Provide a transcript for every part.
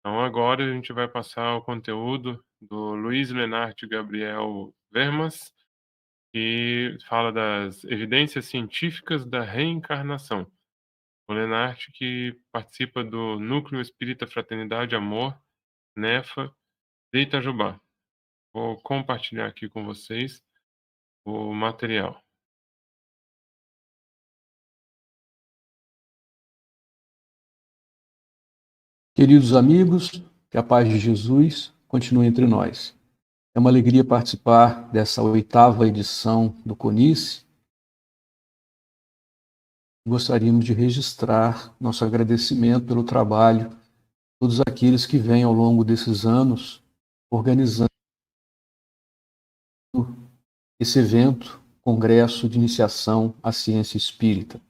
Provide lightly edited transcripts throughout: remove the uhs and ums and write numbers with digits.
Então agora a gente vai passar o conteúdo do Luiz Lenart Gabriel Vermas, que fala das evidências científicas da reencarnação. O Lenart que participa do Núcleo Espírita Fraternidade Amor, NEFA, de Itajubá. Vou compartilhar aqui com vocês o material. Queridos amigos, que a paz de Jesus continue entre nós. É uma alegria participar dessa 8ª edição do CONICE. Gostaríamos de registrar nosso agradecimento pelo trabalho de todos aqueles que vêm ao longo desses anos organizando esse evento, Congresso de Iniciação à Ciência Espírita.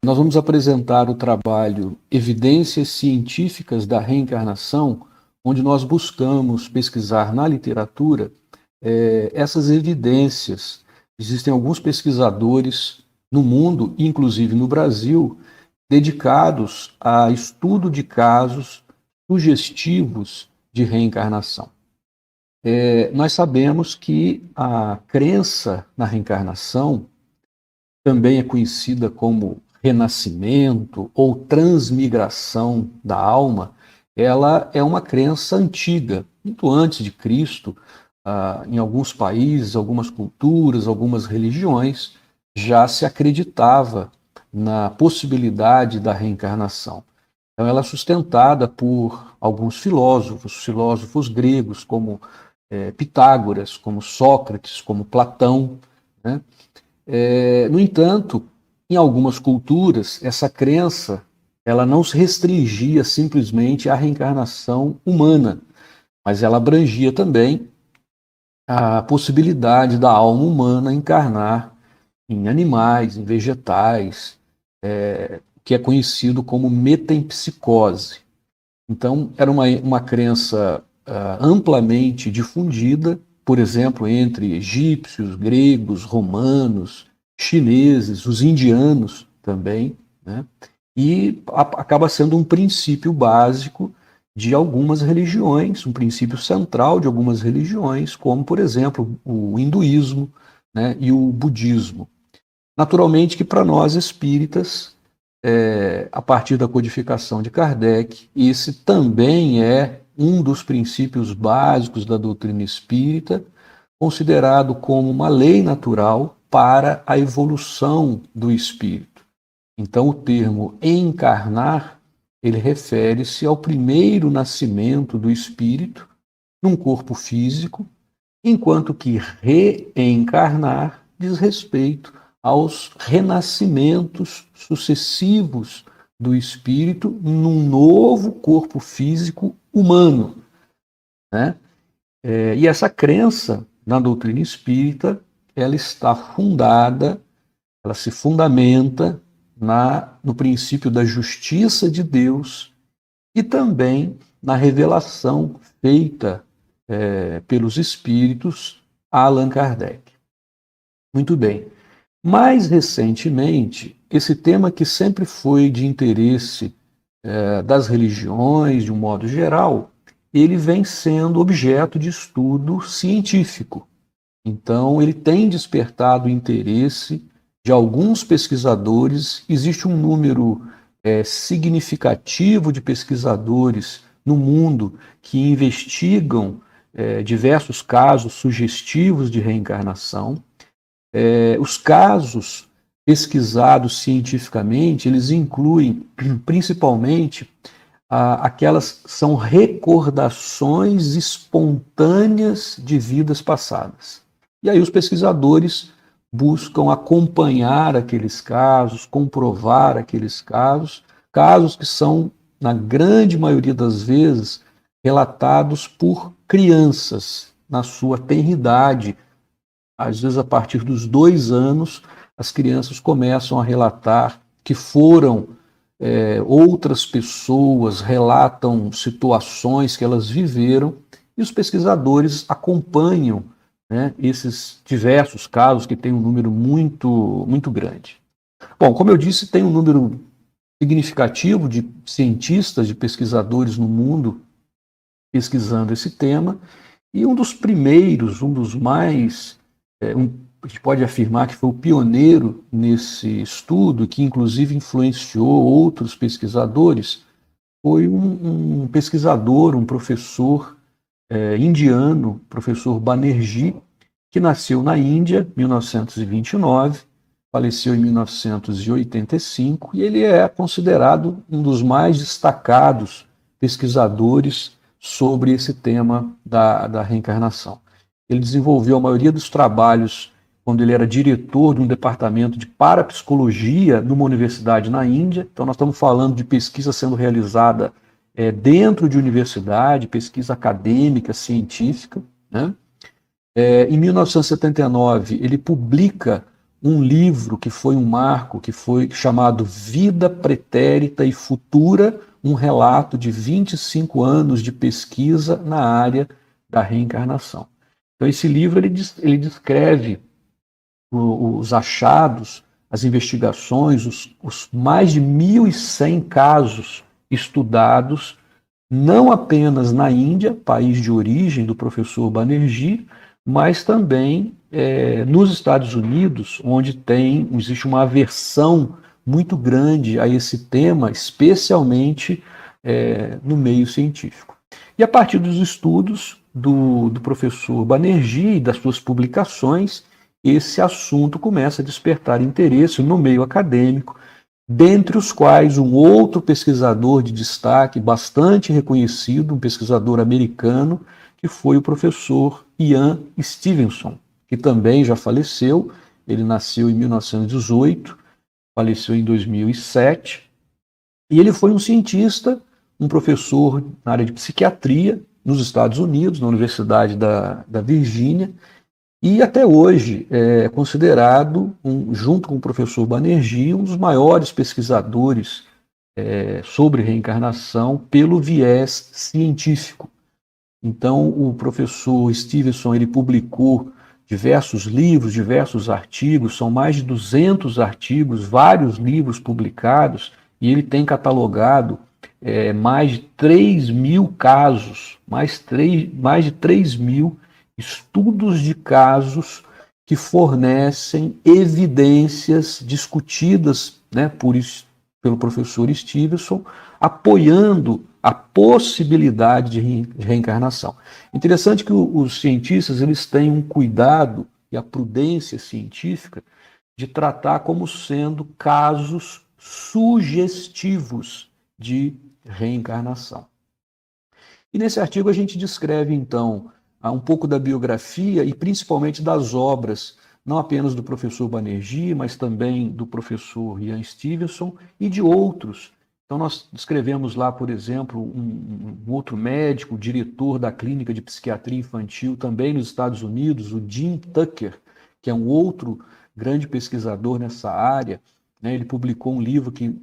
Nós vamos apresentar o trabalho Evidências Científicas da Reencarnação, onde nós buscamos pesquisar na literatura essas evidências. Existem alguns pesquisadores no mundo, inclusive no Brasil, dedicados a estudo de casos sugestivos de reencarnação. Nós sabemos que a crença na reencarnação também é conhecida como renascimento ou transmigração da alma. Ela é uma crença antiga, muito antes de Cristo. Em alguns países, algumas culturas, algumas religiões, já se acreditava na possibilidade da reencarnação. Então, ela é sustentada por alguns filósofos gregos, como Pitágoras, como Sócrates, como Platão, né? No entanto, em algumas culturas, essa crença ela não se restringia simplesmente à reencarnação humana, mas ela abrangia também a possibilidade da alma humana encarnar em animais, em vegetais, que é conhecido como metempsicose. Então, era uma crença amplamente difundida, por exemplo, entre egípcios, gregos, romanos, chineses, os indianos também, né? E acaba sendo um princípio básico de algumas religiões, um princípio central de algumas religiões, como, por exemplo, o hinduísmo, né, e o budismo. Naturalmente que para nós espíritas, a partir da codificação de Kardec, esse também é um dos princípios básicos da doutrina espírita, considerado como uma lei natural para a evolução do espírito. Então, o termo encarnar, ele refere-se ao primeiro nascimento do espírito num corpo físico, enquanto que reencarnar diz respeito aos renascimentos sucessivos do espírito num novo corpo físico humano, né? E essa crença na doutrina espírita, ela está fundada, ela se fundamenta no princípio da justiça de Deus e também na revelação feita pelos espíritos a Allan Kardec. Muito bem. Mais recentemente, esse tema que sempre foi de interesse das religiões, de um modo geral, ele vem sendo objeto de estudo científico. Então, ele tem despertado o interesse de alguns pesquisadores. Existe um número significativo de pesquisadores no mundo que investigam diversos casos sugestivos de reencarnação. Os casos pesquisados cientificamente, eles incluem principalmente aquelas que são recordações espontâneas de vidas passadas. E aí os pesquisadores buscam acompanhar aqueles casos, comprovar aqueles casos que são, na grande maioria das vezes, relatados por crianças na sua tenridade. Às vezes, a partir dos 2 anos, as crianças começam a relatar que foram outras pessoas, relatam situações que elas viveram, e os pesquisadores acompanham, né, esses diversos casos que têm um número muito, muito grande. Bom, como eu disse, tem um número significativo de cientistas, de pesquisadores no mundo pesquisando esse tema, e um dos primeiros, um dos mais, a gente pode afirmar que foi o pioneiro nesse estudo, que inclusive influenciou outros pesquisadores, foi um pesquisador, um professor indiano, professor Banerjee, que nasceu na Índia em 1929, faleceu em 1985, e ele é considerado um dos mais destacados pesquisadores sobre esse tema da reencarnação. Ele desenvolveu a maioria dos trabalhos quando ele era diretor de um departamento de parapsicologia numa universidade na Índia. Então, nós estamos falando de pesquisa sendo realizada dentro de universidade, pesquisa acadêmica, científica, né? Em 1979, ele publica um livro que foi um marco, que foi chamado Vida Pretérita e Futura, um relato de 25 anos de pesquisa na área da reencarnação. Então, esse livro ele descreve os achados, as investigações, os mais de 1.100 casos estudados, não apenas na Índia, país de origem do professor Banerjee, mas também nos Estados Unidos, onde existe uma aversão muito grande a esse tema, especialmente no meio científico. E a partir dos estudos do professor Banerjee e das suas publicações, esse assunto começa a despertar interesse no meio acadêmico, dentre os quais um outro pesquisador de destaque bastante reconhecido, um pesquisador americano, que foi o professor Ian Stevenson, que também já faleceu. Ele nasceu em 1918, faleceu em 2007, e ele foi um cientista, um professor na área de psiquiatria nos Estados Unidos, na Universidade da Virgínia, e até hoje é considerado, junto com o professor Banerjee, um dos maiores pesquisadores sobre reencarnação pelo viés científico. Então, o professor Stevenson ele publicou diversos livros, diversos artigos, são mais de 200 artigos, vários livros publicados, e ele tem catalogado mais de 3.000 casos, mais de 3.000 estudos de casos que fornecem evidências discutidas, né, pelo professor Stevenson, apoiando a possibilidade de reencarnação. Interessante que os cientistas eles têm um cuidado e a prudência científica de tratar como sendo casos sugestivos de reencarnação. E nesse artigo a gente descreve, então, um pouco da biografia e principalmente das obras, não apenas do professor Banerjee, mas também do professor Ian Stevenson e de outros. Então nós descrevemos lá, por exemplo, um outro médico, diretor da clínica de psiquiatria infantil, também nos Estados Unidos, o Jim Tucker, que é um outro grande pesquisador nessa área, né? Ele publicou um livro que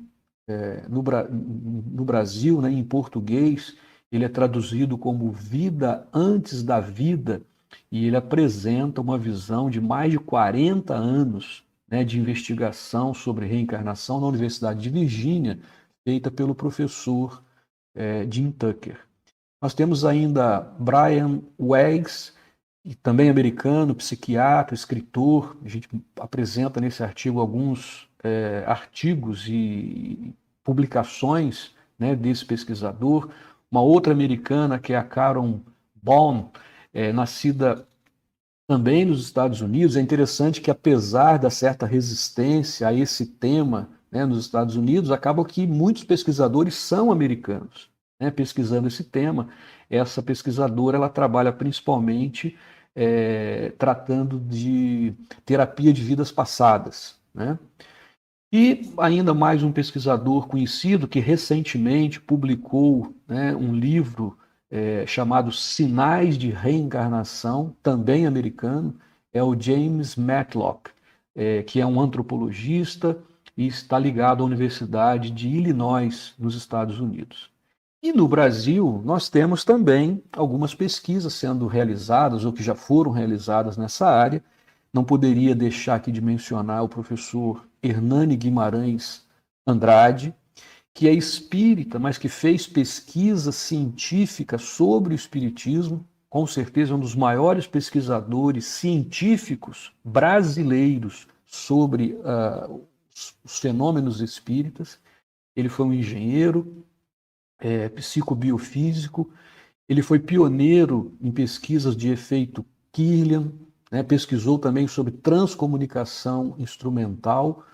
no Brasil, né, em português, ele é traduzido como Vida Antes da Vida, e ele apresenta uma visão de mais de 40 anos, né, de investigação sobre reencarnação na Universidade de Virgínia, feita pelo professor Jim Tucker. Nós temos ainda Brian Weiss, também americano, psiquiatra, escritor. A gente apresenta nesse artigo alguns artigos e publicações, né, desse pesquisador. Uma outra americana, que é a Karen Baum, nascida também nos Estados Unidos. É interessante que, apesar da certa resistência a esse tema, né, nos Estados Unidos, acaba que muitos pesquisadores são americanos, né, pesquisando esse tema. Essa pesquisadora ela trabalha principalmente tratando de terapia de vidas passadas, né? E ainda mais um pesquisador conhecido que recentemente publicou, né, um livro chamado Sinais de Reencarnação, também americano, é o James Matlock, que é um antropologista e está ligado à Universidade de Illinois, nos Estados Unidos. E no Brasil, nós temos também algumas pesquisas sendo realizadas ou que já foram realizadas nessa área. Não poderia deixar aqui de mencionar o professor Hernani Guimarães Andrade, que é espírita, mas que fez pesquisa científica sobre o espiritismo, com certeza um dos maiores pesquisadores científicos brasileiros sobre os fenômenos espíritas. Ele foi um engenheiro, psicobiofísico, ele foi pioneiro em pesquisas de efeito Kirlian, né, pesquisou também sobre transcomunicação instrumental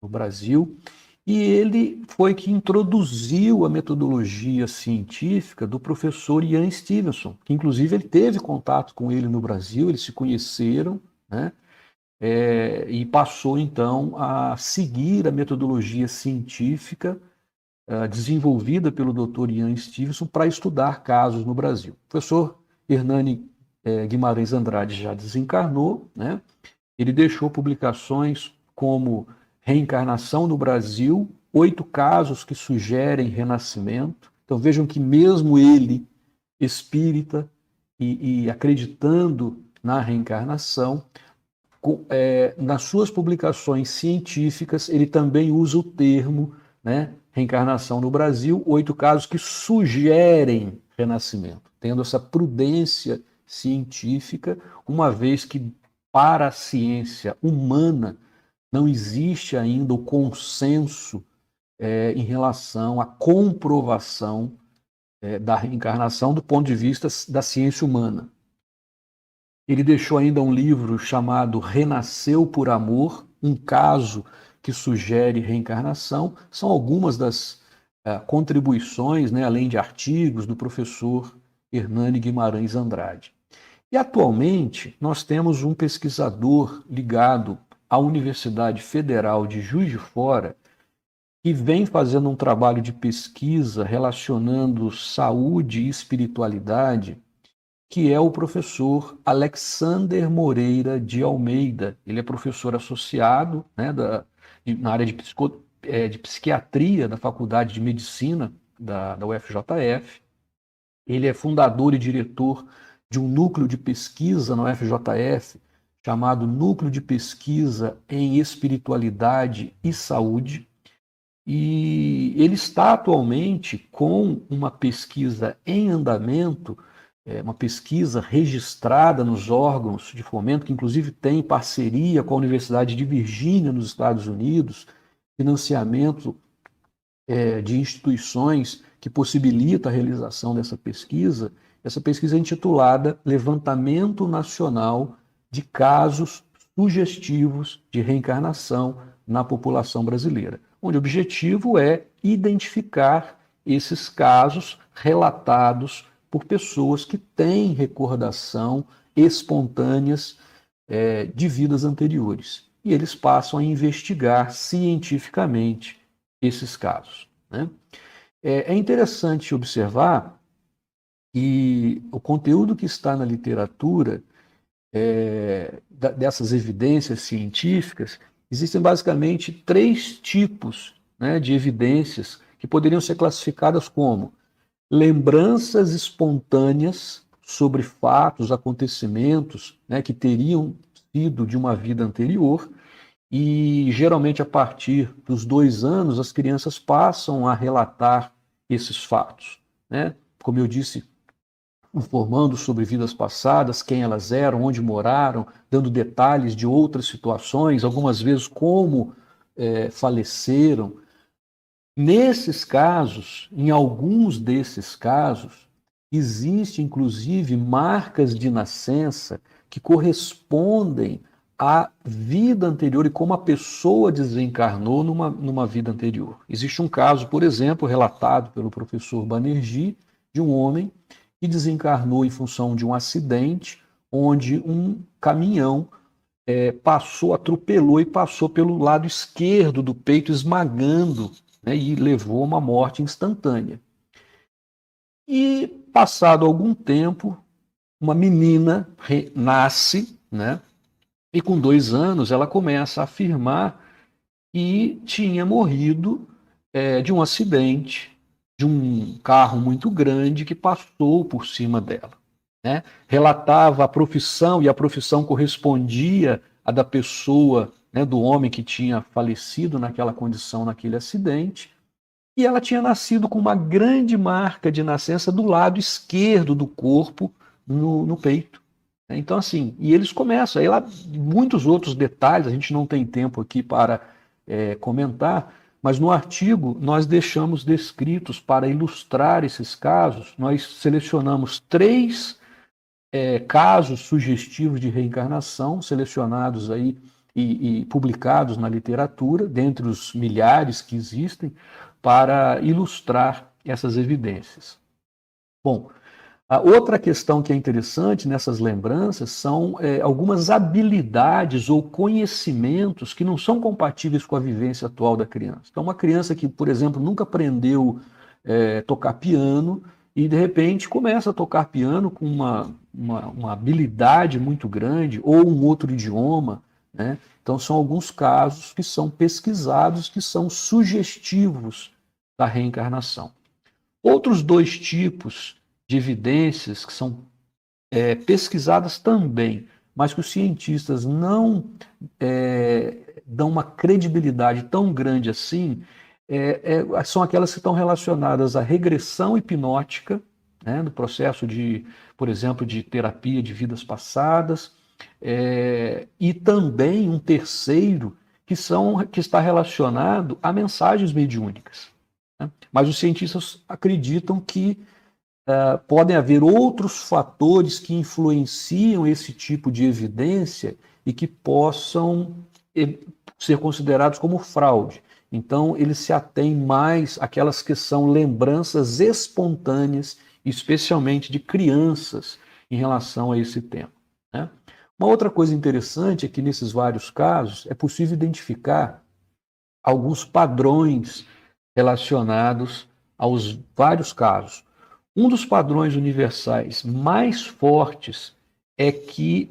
no Brasil, e ele foi que introduziu a metodologia científica do professor Ian Stevenson, que inclusive ele teve contato com ele no Brasil, eles se conheceram, né, e passou então a seguir a metodologia científica desenvolvida pelo Dr. Ian Stevenson para estudar casos no Brasil. O professor Hernani Guimarães Andrade já desencarnou, né? Ele deixou publicações como Reencarnação no Brasil, 8 casos que sugerem renascimento. Então vejam que mesmo ele, espírita e acreditando na reencarnação, nas suas publicações científicas, ele também usa o termo, né, reencarnação no Brasil, 8 casos que sugerem renascimento, tendo essa prudência científica, uma vez que para a ciência humana não existe ainda o consenso em relação à comprovação da reencarnação do ponto de vista da ciência humana. Ele deixou ainda um livro chamado Renasceu por Amor, um caso que sugere reencarnação. São algumas das contribuições, né, além de artigos, do professor Hernani Guimarães Andrade. E atualmente nós temos um pesquisador ligado à Universidade Federal de Juiz de Fora, que vem fazendo um trabalho de pesquisa relacionando saúde e espiritualidade, que é o professor Alexander Moreira de Almeida. Ele é professor associado, né, na área de psiquiatria da Faculdade de Medicina da UFJF. Ele é fundador e diretor de um núcleo de pesquisa na UFJF, chamado Núcleo de Pesquisa em Espiritualidade e Saúde. E ele está atualmente com uma pesquisa em andamento, uma pesquisa registrada nos órgãos de fomento, que inclusive tem parceria com a Universidade de Virgínia, nos Estados Unidos, financiamento de instituições que possibilita a realização dessa pesquisa. Essa pesquisa é intitulada Levantamento Nacional de Casos Sugestivos de Reencarnação na População Brasileira, onde o objetivo é identificar esses casos relatados por pessoas que têm recordação espontâneas de vidas anteriores. E eles passam a investigar cientificamente esses casos, né? É interessante observar que o conteúdo que está na literatura dessas evidências científicas, existem basicamente 3 tipos, né, de evidências que poderiam ser classificadas como lembranças espontâneas sobre fatos, acontecimentos, né, que teriam sido de uma vida anterior, e geralmente a partir dos 2 anos as crianças passam a relatar esses fatos, né? Como eu disse, informando sobre vidas passadas, quem elas eram, onde moraram, dando detalhes de outras situações, algumas vezes como faleceram. Nesses casos, em alguns desses casos, existe inclusive marcas de nascença que correspondem à vida anterior e como a pessoa desencarnou numa vida anterior. Existe um caso, por exemplo, relatado pelo professor Banerjee, de um homem que desencarnou em função de um acidente onde um caminhão atropelou e passou pelo lado esquerdo do peito, esmagando, né, e levou a uma morte instantânea. E, passado algum tempo, uma menina nasce, né, e com 2 anos ela começa a afirmar que tinha morrido de um acidente, de um carro muito grande que passou por cima dela, né? Relatava a profissão, e a profissão correspondia a a da pessoa, né, do homem que tinha falecido naquela condição, naquele acidente, e ela tinha nascido com uma grande marca de nascença do lado esquerdo do corpo, no peito. Então, assim, e eles começam, aí lá muitos outros detalhes, a gente não tem tempo aqui para comentar, mas no artigo nós deixamos descritos para ilustrar esses casos, nós selecionamos 3 casos sugestivos de reencarnação, selecionados aí e publicados na literatura, dentre os milhares que existem, para ilustrar essas evidências. Bom, a outra questão que é interessante nessas lembranças são algumas habilidades ou conhecimentos que não são compatíveis com a vivência atual da criança. Então, uma criança que, por exemplo, nunca aprendeu tocar piano e, de repente, começa a tocar piano com uma habilidade muito grande ou um outro idioma, né? Então, são alguns casos que são pesquisados, que são sugestivos da reencarnação. Outros 2 tipos de evidências que são pesquisadas também, mas que os cientistas não dão uma credibilidade tão grande assim, são aquelas que estão relacionadas à regressão hipnótica, né, no processo de, por exemplo, de terapia de vidas passadas, e também um terceiro que está relacionado a mensagens mediúnicas. Né? Mas os cientistas acreditam que podem haver outros fatores que influenciam esse tipo de evidência e que possam ser considerados como fraude. Então, eles se atêm mais àquelas que são lembranças espontâneas, especialmente de crianças, em relação a esse tema. Né? Uma outra coisa interessante é que, nesses vários casos, é possível identificar alguns padrões relacionados aos vários casos. Um dos padrões universais mais fortes é que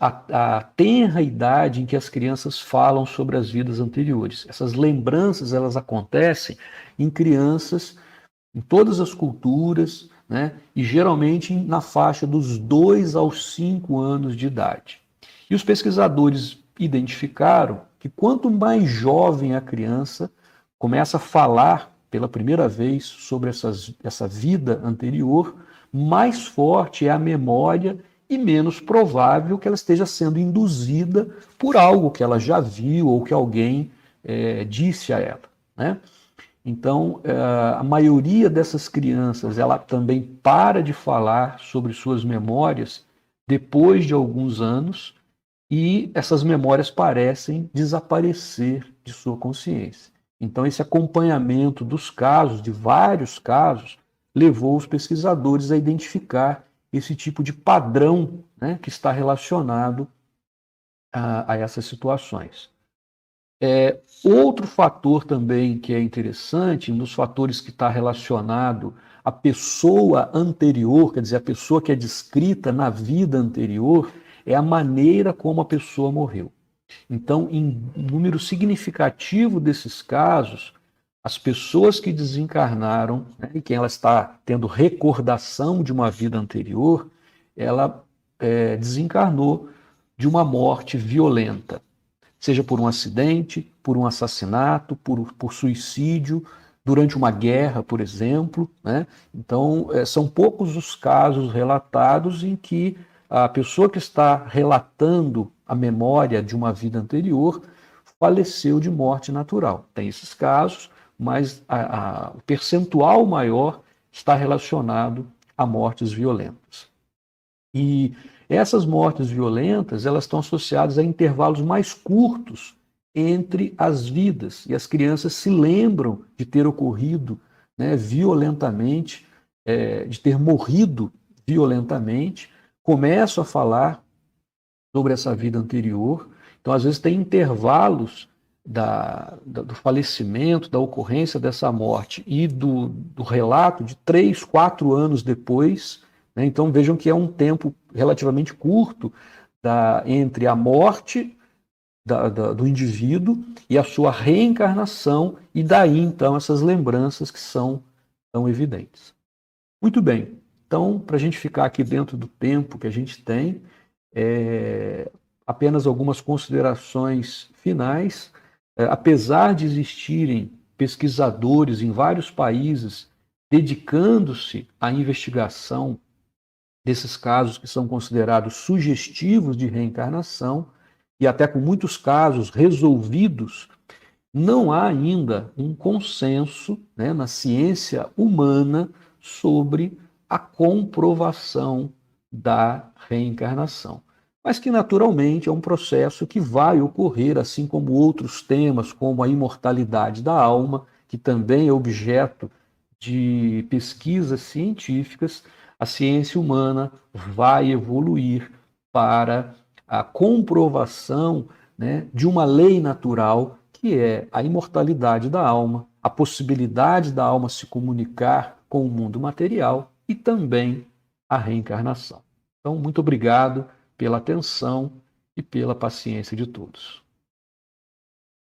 a tenra idade em que as crianças falam sobre as vidas anteriores. Essas lembranças, elas acontecem em crianças, em todas as culturas, né? E geralmente na faixa dos 2 aos 5 anos de idade. E os pesquisadores identificaram que quanto mais jovem a criança começa a falar pela primeira vez sobre essa vida anterior, mais forte é a memória e menos provável que ela esteja sendo induzida por algo que ela já viu ou que alguém disse a ela, né? Então, a maioria dessas crianças, ela também para de falar sobre suas memórias depois de alguns anos e essas memórias parecem desaparecer de sua consciência. Então, esse acompanhamento dos casos, de vários casos, levou os pesquisadores a identificar esse tipo de padrão, né, que está relacionado a essas situações. Outro fator também que é interessante, um dos fatores que está relacionado à pessoa anterior, quer dizer, a pessoa que é descrita na vida anterior, é a maneira como a pessoa morreu. Então, em número significativo desses casos, as pessoas que desencarnaram, né, e quem ela está tendo recordação de uma vida anterior, ela desencarnou de uma morte violenta, seja por um acidente, por um assassinato, por suicídio, durante uma guerra, por exemplo, né? Então, são poucos os casos relatados em que a pessoa que está relatando a memória de uma vida anterior faleceu de morte natural. Tem esses casos, mas o percentual maior está relacionado a mortes violentas. E essas mortes violentas, elas estão associadas a intervalos mais curtos entre as vidas, e as crianças se lembram de ter ocorrido, né, violentamente, de ter morrido violentamente, começam a falar sobre essa vida anterior. Então, às vezes, tem intervalos do falecimento, da ocorrência dessa morte e do relato de 3, 4 anos depois, né? Então, vejam que é um tempo relativamente curto entre a morte do indivíduo e a sua reencarnação, e daí, então, essas lembranças que são tão evidentes. Muito bem. Então, para a gente ficar aqui dentro do tempo que a gente tem, apenas algumas considerações finais. Apesar de existirem pesquisadores em vários países dedicando-se à investigação desses casos que são considerados sugestivos de reencarnação, e até com muitos casos resolvidos, não há ainda um consenso, né, na ciência humana sobre a comprovação da reencarnação. Mas que, naturalmente, é um processo que vai ocorrer, assim como outros temas, como a imortalidade da alma, que também é objeto de pesquisas científicas. A ciência humana vai evoluir para a comprovação, né, de uma lei natural, que é a imortalidade da alma, a possibilidade da alma se comunicar com o mundo material e também a reencarnação. Então, muito obrigado pela atenção e pela paciência de todos.